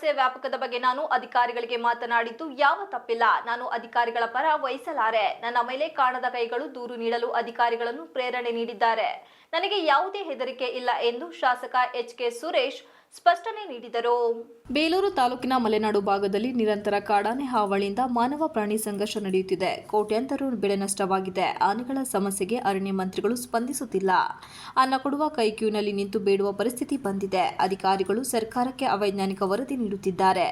ಸಮಸ್ಯೆ ವ್ಯಾಪಕದ ಬಗ್ಗೆ ನಾನು ಅಧಿಕಾರಿಗಳಿಗೆ ಮಾತನಾಡಿದ್ದು ಯಾವ ತಪ್ಪಿಲ್ಲ. ನಾನು ಅಧಿಕಾರಿಗಳ ಪರ ವಹಿಸಲಾರೆ. ನನ್ನ ಮೇಲೆ ಕಾಣದ ಕೈಗಳು ದೂರು ನೀಡಲು ಅಧಿಕಾರಿಗಳನ್ನು ಪ್ರೇರಣೆ ನೀಡಿದ್ದಾರೆ. ನನಗೆ ಯಾವುದೇ ಹೆದರಿಕೆ ಇಲ್ಲ ಎಂದು ಶಾಸಕ ಎಚ್.ಕೆ. ಸುರೇಶ್ ಸ್ಪಷ್ಟನೆ ನೀಡಿದರು. ಬೇಲೂರು ತಾಲೂಕಿನ ಮಲೆನಾಡು ಭಾಗದಲ್ಲಿ ನಿರಂತರ ಕಾಡಾನೆ ಹಾವಳಿಯಿಂದ ಮಾನವ ಪ್ರಾಣಿ ಸಂಘರ್ಷ ನಡೆಯುತ್ತಿದೆ. ಕೋಟ್ಯಾಂತರ ಬೆಳೆ ನಷ್ಟವಾಗಿದೆ. ಆನೆಗಳ ಸಮಸ್ಯೆಗೆ ಅರಣ್ಯ ಮಂತ್ರಿಗಳು ಸ್ಪಂದಿಸುತ್ತಿಲ್ಲ. ಅನ್ನ ಕೊಡುವ ಕೈ ಕ್ಯೂನಲ್ಲಿ ನಿಂತು ಬೇಡುವ ಪರಿಸ್ಥಿತಿ ಬಂದಿದೆ. ಅಧಿಕಾರಿಗಳು ಸರ್ಕಾರಕ್ಕೆ ಅವೈಜ್ಞಾನಿಕ ವರದಿ ನೀಡುತ್ತಿದ್ದಾರೆ.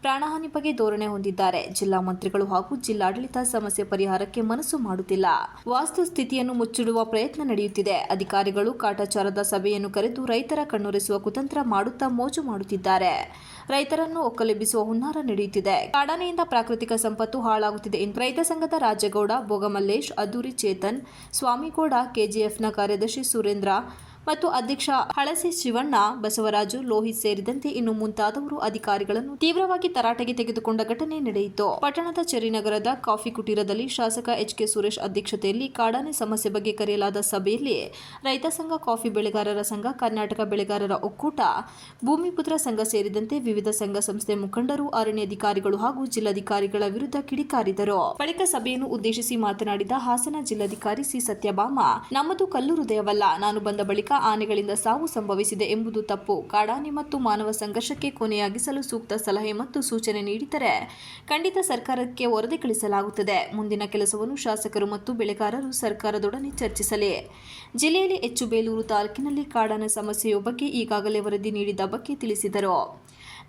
ಪ್ರಾಣಹಾನಿ ಬಗ್ಗೆ ಧೋರಣೆ ಹೊಂದಿದ್ದಾರೆ. ಜಿಲ್ಲಾ ಮಂತ್ರಿಗಳು ಹಾಗೂ ಜಿಲ್ಲಾಡಳಿತ ಸಮಸ್ಯೆ ಪರಿಹಾರಕ್ಕೆ ಮನಸ್ಸು ಮಾಡುತ್ತಿಲ್ಲ. ವಾಸ್ತು ಸ್ಥಿತಿಯನ್ನು ಮುಚ್ಚಿಡುವ ಪ್ರಯತ್ನ ನಡೆಯುತ್ತಿದೆ. ಅಧಿಕಾರಿಗಳು ಕಾಟಾಚಾರದ ಸಭೆಯನ್ನು ಕರೆದು ರೈತರ ಕಣ್ಣೊರೆಸುವ ಕುತಂತ್ರ ಮಾಡುತ್ತಾ ಮೋಜು ಮಾಡುತ್ತಿದ್ದಾರೆ. ರೈತರನ್ನು ಒಕ್ಕಲೆಬ್ಬಿಸುವ ಹುನ್ನಾರ ನಡೆಯುತ್ತಿದೆ. ಕಾಡಾನೆಯಿಂದ ಪ್ರಾಕೃತಿಕ ಸಂಪತ್ತು ಹಾಳಾಗುತ್ತಿದೆ ಎಂದು ರೈತ ಸಂಘದ ರಾಜೇಗೌಡ, ಭೋಗಮಲ್ಲೇಶ್, ಅದ್ದೂರಿ ಚೇತನ್, ಸ್ವಾಮಿಗೌಡ, ಕೆಜಿಎಫ್ನ ಕಾರ್ಯದರ್ಶಿ ಸುರೇಂದ್ರ ಮತ್ತು ಅಧ್ಯಕ್ಷ ಹಳಸಿ ಶಿವಣ್ಣ, ಬಸವರಾಜು, ಲೋಹಿತ್ ಸೇರಿದಂತೆ ಇನ್ನು ಮುಂತಾದವರು ಅಧಿಕಾರಿಗಳನ್ನು ತೀವ್ರವಾಗಿ ತರಾಟೆಗೆ ತೆಗೆದುಕೊಂಡ ಘಟನೆ ನಡೆಯಿತು. ಪಟ್ಟಣದ ಚೆರಿನಗರದ ಕಾಫಿ ಕುಟೀರದಲ್ಲಿ ಶಾಸಕ ಎಚ್.ಕೆ. ಸುರೇಶ್ ಅಧ್ಯಕ್ಷತೆಯಲ್ಲಿ ಕಾಡಾನೆ ಸಮಸ್ಯೆ ಬಗ್ಗೆ ಕರೆಯಲಾದ ಸಭೆಯಲ್ಲಿ ರೈತ ಸಂಘ, ಕಾಫಿ ಬೆಳೆಗಾರರ ಸಂಘ, ಕರ್ನಾಟಕ ಬೆಳೆಗಾರರ ಒಕ್ಕೂಟ, ಭೂಮಿಪುತ್ರ ಸಂಘ ಸೇರಿದಂತೆ ವಿವಿಧ ಸಂಘ ಸಂಸ್ಥೆ ಮುಖಂಡರು, ಅರಣ್ಯಾಧಿಕಾರಿಗಳು ಹಾಗೂ ಜಿಲ್ಲಾಧಿಕಾರಿಗಳ ವಿರುದ್ಧ ಕಿಡಿಕಾರಿದರು. ಬಳಿಕ ಸಭೆಯನ್ನು ಉದ್ದೇಶಿಸಿ ಮಾತನಾಡಿದ ಹಾಸನ ಜಿಲ್ಲಾಧಿಕಾರಿ ಸಿ. ಸತ್ಯಭಾಮ, ನಮ್ಮದು ಕಲ್ಲು ಹೃದಯವಲ್ಲ. ನಾನು ಬಂದ ಬಳಿಕ ಆನೆಗಳಿಂದ ಸಾವು ಸಂಭವಿಸಿದೆ ಎಂಬುದು ತಪ್ಪು. ಕಾಡಾನೆ ಮತ್ತು ಮಾನವ ಸಂಘರ್ಷಕ್ಕೆ ಕೊನೆಯಾಗಿಸಲು ಸೂಕ್ತ ಸಲಹೆ ಮತ್ತು ಸೂಚನೆ ನೀಡಿದರೆ ಖಂಡಿತ ಸರ್ಕಾರಕ್ಕೆ ವರದಿ ಕಳಿಸಲಾಗುತ್ತದೆ. ಮುಂದಿನ ಕೆಲಸವನ್ನು ಶಾಸಕರು ಮತ್ತು ಬೆಳೆಗಾರರು ಸರ್ಕಾರದೊಡನೆ ಚರ್ಚಿಸಲಿ. ಜಿಲ್ಲೆಯಲ್ಲಿ ಹೆಚ್ಚು ಬೇಲೂರು ತಾಲೂಕಿನಲ್ಲಿ ಕಾಡಾನೆ ಸಮಸ್ಯೆಯ ಬಗ್ಗೆ ಈಗಾಗಲೇ ವರದಿ ನೀಡಿದ ಬಗ್ಗೆ ತಿಳಿಸಿದರು.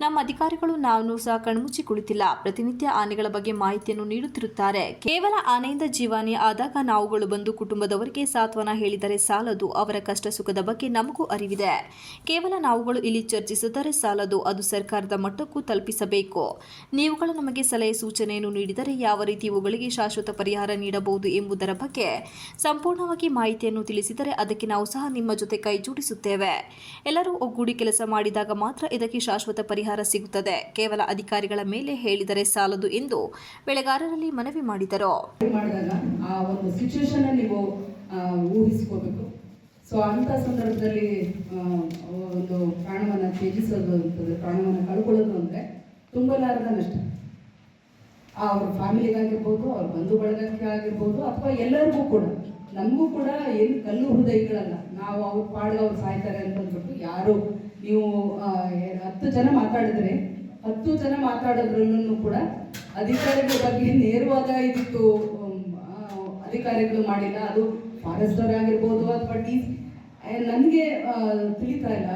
ನಮ್ಮ ಅಧಿಕಾರಿಗಳು ನಾವು ಸಹ ಕಣ್ಮುಚ್ಚಿ ಕುಳಿತಿಲ್ಲ. ಪ್ರತಿನಿತ್ಯ ಆನೆಗಳ ಬಗ್ಗೆ ಮಾಹಿತಿಯನ್ನು ನೀಡುತ್ತಿರುತ್ತಾರೆ. ಕೇವಲ ಆನೆಯಿಂದ ಜೀವಹಾನಿ ಆದಾಗ ನಾವುಗಳು ಬಂದು ಕುಟುಂಬದವರಿಗೆ ಸಾಂತ್ವನ ಹೇಳಿದರೆ ಸಾಲದು. ಅವರ ಕಷ್ಟ ಸುಖದ ಬಗ್ಗೆ ನಮಗೂ ಅರಿವಿದೆ. ಕೇವಲ ನಾವುಗಳು ಇಲ್ಲಿ ಚರ್ಚಿಸಿದರೆ ಸಾಲದು, ಅದು ಸರ್ಕಾರದ ಮಟ್ಟಕ್ಕೂ ತಲುಪಿಸಬೇಕು. ನೀವುಗಳು ನಮಗೆ ಸಲಹೆ ಸೂಚನೆಯನ್ನು ನೀಡಿದರೆ ಯಾವ ರೀತಿ ಇವುಗಳಿಗೆ ಶಾಶ್ವತ ಪರಿಹಾರ ನೀಡಬಹುದು ಎಂಬುದರ ಬಗ್ಗೆ ಸಂಪೂರ್ಣವಾಗಿ ಮಾಹಿತಿಯನ್ನು ತಿಳಿಸಿದರೆ ಅದಕ್ಕೆ ನಾವು ಸಹ ನಿಮ್ಮ ಜೊತೆ ಕೈ ಜೋಡಿಸುತ್ತೇವೆ. ಎಲ್ಲರೂ ಒಗ್ಗೂಡಿ ಕೆಲಸ ಮಾಡಿದಾಗ ಮಾತ್ರ ಇದಕ್ಕೆ ಶಾಶ್ವತ ಪರಿಹಾರ ಸಿಗುತ್ತದೆ. ಕೇವಲ ಅಧಿಕಾರಿಗಳ ಮೇಲೆ ಹೇಳಿದರೆ ಸಾಲದು ಎಂದು ಬೆಳೆಗಾರರಲ್ಲಿ ಮನವಿ ಮಾಡಿದರು. ಆ ಒಂದು ಸಿಚುವೇಶನ್ ನೀವು ಊಹಿಸಿಕೋಬೇಕು. ಸೊ ಅಂತ ಸಂದರ್ಭದಲ್ಲಿ ಒಂದು ಪ್ರಾಣವನ್ನು ತ್ಯಜಿಸೋದು ಅಂತಂದ್ರೆ, ಪ್ರಾಣವನ್ನು ಕಳ್ಕೊಳ್ಳೋದು ಅಂದರೆ ತುಂಬಲಾರದ ನಷ್ಟ. ಅವ್ರ ಫ್ಯಾಮಿಲಿಗಾಗಿರ್ಬೋದು, ಅವ್ರ ಬಂಧು ಬಳಗಕ್ಕೆ ಆಗಿರ್ಬೋದು, ಅಥವಾ ಎಲ್ಲರಿಗೂ ಕೂಡ, ನಮಗೂ ಕೂಡ ಏನು ಕಲ್ಲು ಹೃದಯಗಳಲ್ಲ. ನಾವು ಅವ್ರ ಪಾಡ್ಗೆ ಅವ್ರು ಸಾಯ್ತಾರೆ ಅಂತಂದ್ಬಿಟ್ಟು ಯಾರು, ನೀವು 10 ಜನ ಮಾತಾಡಿದ್ರೆ 10 ಜನ ಮಾತಾಡೋದ್ರಲ್ಲೂ ಕೂಡ ಅಧಿಕಾರಿಗಳ ಬಗ್ಗೆ ನೇರವಾದ ಇದಿತ್ತು ಅಧಿಕಾರಿಗಳು ಮಾಡಿಲ್ಲ. ಅದು ಫಾರೆಸ್ಟರ್ ಆಗಿರ್ಬೋದು ಅಥವಾ ನನಗೆ ತಿಳಿತಾ ಇಲ್ಲ.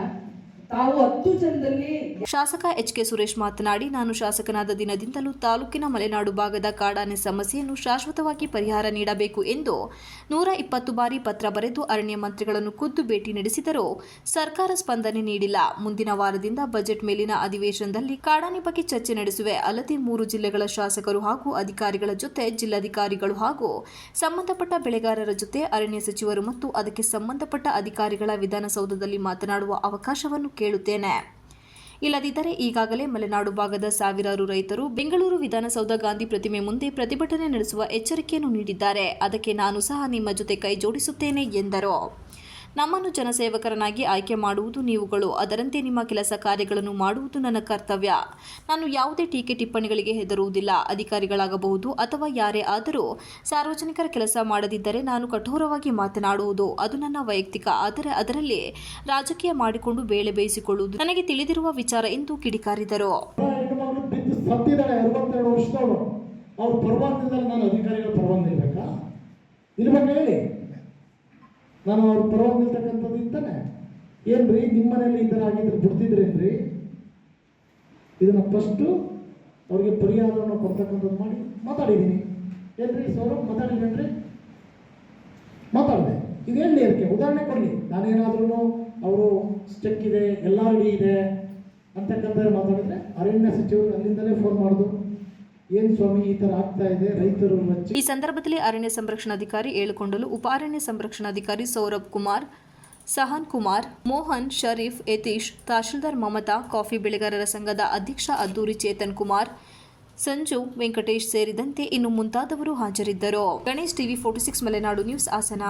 ತಾವು 10 ಜನದಲ್ಲಿ ಶಾಸಕ ಎಚ್.ಕೆ. ಸುರೇಶ್ ಮಾತನಾಡಿ, ನಾನು ಶಾಸಕನಾದ ದಿನದಿಂದಲೂ ತಾಲೂಕಿನ ಮಲೆನಾಡು ಭಾಗದ ಕಾಡಾನೆ ಸಮಸ್ಯೆಯನ್ನು ಶಾಶ್ವತವಾಗಿ ಪರಿಹಾರ ನೀಡಬೇಕು ಎಂದು 120 ಬಾರಿ ಪತ್ರ ಬರೆದು ಅರಣ್ಯ ಮಂತ್ರಿಗಳನ್ನು ಖುದ್ದು ಭೇಟಿ ನಡೆಸಿದರೂ ಸರ್ಕಾರ ಸ್ಪಂದನೆ ನೀಡಿಲ್ಲ. ಮುಂದಿನ ವಾರದಿಂದ ಬಜೆಟ್ ಮೇಲಿನ ಅಧಿವೇಶನದಲ್ಲಿ ಕಾಡಾನೆ ಬಗ್ಗೆ ಚರ್ಚೆ ನಡೆಸುವೆ. ಅಲ್ಲದೆ 3 ಜಿಲ್ಲೆಗಳ ಶಾಸಕರು ಹಾಗೂ ಅಧಿಕಾರಿಗಳ ಜೊತೆ ಜಿಲ್ಲಾಧಿಕಾರಿಗಳು ಹಾಗೂ ಸಂಬಂಧಪಟ್ಟ ಬೆಳೆಗಾರರ ಜೊತೆ ಅರಣ್ಯ ಸಚಿವರು ಮತ್ತು ಅದಕ್ಕೆ ಸಂಬಂಧಪಟ್ಟ ಅಧಿಕಾರಿಗಳ ವಿಧಾನಸೌಧದಲ್ಲಿ ಮಾತನಾಡುವ ಅವಕಾಶವನ್ನು ಕೇಳುತ್ತೇನೆ. ಇಲ್ಲದಿದ್ದರೆ ಈಗಾಗಲೇ ಮಲೆನಾಡು ಭಾಗದ ಸಾವಿರಾರು ರೈತರು ಬೆಂಗಳೂರು ವಿಧಾನಸೌಧ ಗಾಂಧಿ ಪ್ರತಿಮೆ ಮುಂದೆ ಪ್ರತಿಭಟನೆ ನಡೆಸುವ ಎಚ್ಚರಿಕೆಯನ್ನು ನೀಡಿದ್ದಾರೆ. ಅದಕ್ಕೆ ನಾನು ಸಹ ನಿಮ್ಮ ಜೊತೆ ಕೈ ಜೋಡಿಸುತ್ತೇನೆ ಎಂದರು. ನಮ್ಮನ್ನು ಜನಸೇವಕರನ್ನಾಗಿ ಆಯ್ಕೆ ಮಾಡುವುದು ನೀವುಗಳು. ಅದರಂತೆ ನಿಮ್ಮ ಕೆಲಸ ಕಾರ್ಯಗಳನ್ನು ಮಾಡುವುದು ನನ್ನ ಕರ್ತವ್ಯ. ನಾನು ಯಾವುದೇ ಟೀಕೆ ಟಿಪ್ಪಣಿಗಳಿಗೆ ಹೆದರುವುದಿಲ್ಲ. ಅಧಿಕಾರಿಗಳಾಗಬಹುದು ಅಥವಾ ಯಾರೇ ಆದರೂ ಸಾರ್ವಜನಿಕರ ಕೆಲಸ ಮಾಡದಿದ್ದರೆ ನಾನು ಕಠೋರವಾಗಿ ಮಾತನಾಡುವುದು ಅದು ನನ್ನ ವೈಯಕ್ತಿಕ. ಆದರೆ ಅದರಲ್ಲಿ ರಾಜಕೀಯ ಮಾಡಿಕೊಂಡು ಬೇಳೆ ಬೇಯಿಸಿಕೊಳ್ಳುವುದು ನನಗೆ ತಿಳಿದಿರುವ ವಿಚಾರ ಎಂದು ಕಿಡಿಕಾರಿದರು. ನಾನು ಅವ್ರ ಪರವಾಗಿ ನಿಲ್ತಕ್ಕಂಥದ್ದು ಇದ್ದಾನೆ. ಏನ್ರಿ ನಿಮ್ಮ ಮನೇಲಿ ಈ ಥರ ಆಗಿದ್ರೆ ಬಿಡ್ತಿದ್ರೇನ್ರಿ? ಇದನ್ನು ಫಸ್ಟು ಅವ್ರಿಗೆ ಪರಿಹಾರವನ್ನು ಕೊಡ್ತಕ್ಕಂಥದ್ದು ಮಾಡಿ ಮಾತಾಡಿದ್ದೀನಿ. ಏನ್ರಿ ಸೌರವ್ ಮಾತಾಡಿದ್ರೇನ್ರಿ? ಮಾತಾಡಿದೆ. ಈಗ ಹೇಳಿ, ಅದಕ್ಕೆ ಉದಾಹರಣೆ ಕೊಡಲಿ. ನಾನೇನಾದ್ರೂ ಅವರು ಸ್ಟೆಕ್ ಇದೆ, ಎಲ್ಲ ರೆಡಿ ಇದೆ ಅಂತಕ್ಕಂಥ ಮಾತಾಡಿದ್ರೆ ಅರಣ್ಯ ಸಚಿವರು ಅಲ್ಲಿಂದಲೇ ಫೋನ್ ಮಾಡೋದು, ಏನ್ ಸ್ವಾಮಿ ಈ ತರ ಆಗ್ತಾ ಇದೆ ರೈತರು. ಈ ಸಂದರ್ಭದಲ್ಲಿ ಅರಣ್ಯ ಸಂರಕ್ಷಣಾಧಿಕಾರಿ ಏಳುಕೊಂಡಲು, ಉಪ ಅರಣ್ಯ ಸಂರಕ್ಷಣಾಧಿಕಾರಿ ಸೌರಭ್ ಕುಮಾರ್, ಸಹನ್ ಕುಮಾರ್, ಮೋಹನ್, ಶರೀಫ್, ಯತೀಶ್, ತಹಶೀಲ್ದಾರ್ ಮಮತಾ, ಕಾಫಿ ಬೆಳೆಗಾರರ ಸಂಘದ ಅಧ್ಯಕ್ಷ ಅದ್ದೂರಿ ಚೇತನ್ ಕುಮಾರ್, ಸಂಜು, ವೆಂಕಟೇಶ್ ಸೇರಿದಂತೆ ಇನ್ನು ಮುಂತಾದವರು ಹಾಜರಿದ್ದರು. Ganesh, TV 46 Malenadu news, Hassan.